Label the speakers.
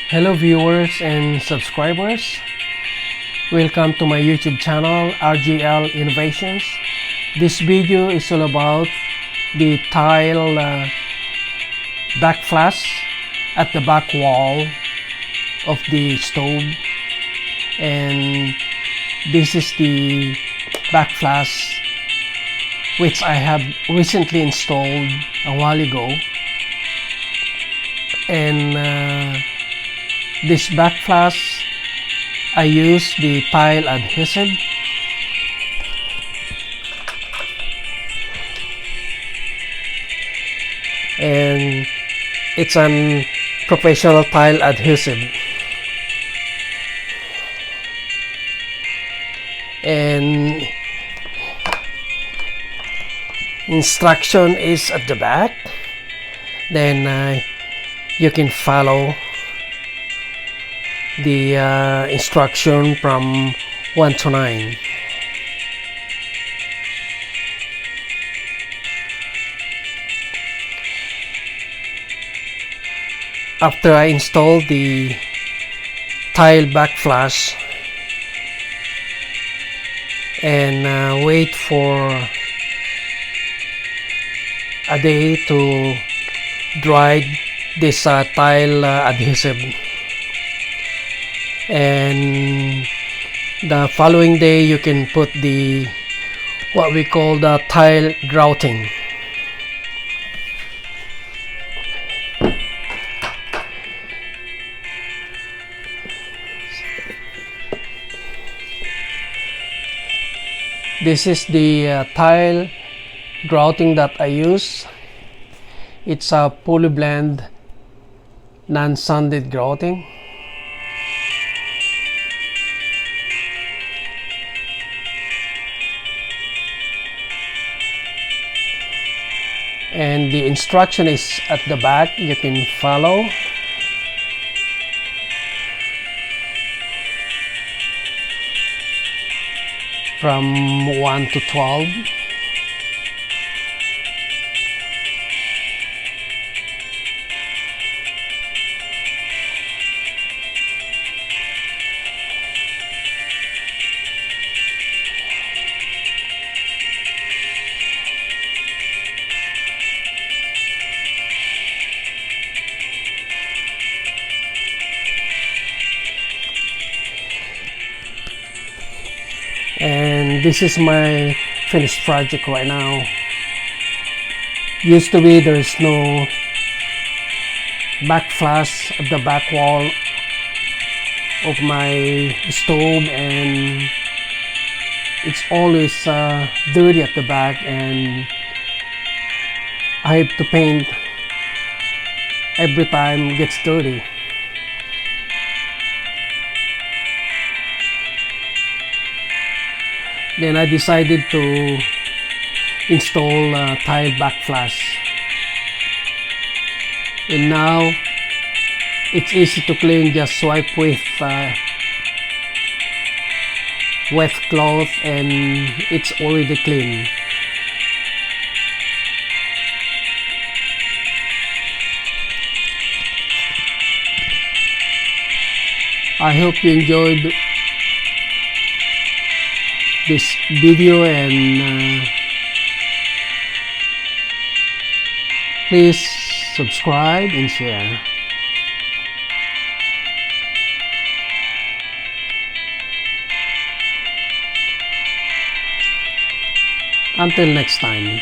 Speaker 1: Hello viewers and subscribers. Welcome to my YouTube channel RGL Innovations. This video is all about the tile backflash at the back wall of the stove, and this is the backflash which I have recently installed a while ago. And this backflash, I use the tile adhesive, and it's an professional tile adhesive, and instruction is at the back. Then you can follow the instruction from 1 to 9. After I install the tile backflash and wait for a day to dry this tile adhesive, and the following day you can put the what we call the tile grouting. This is the tile grouting that I use. It's a polyblend non-sanded grouting. And the instruction is at the back. You can follow. From 1 to 12. And this is my finished project right now. Used to be there's no backflash at the back wall of my stove, and it's always dirty at the back, and I have to paint every time it gets dirty. Then I decided to install tile backflash, and now it's easy to clean. Just swipe with wet cloth and it's already clean. I hope you enjoyed this video, and please subscribe and share. Until next time.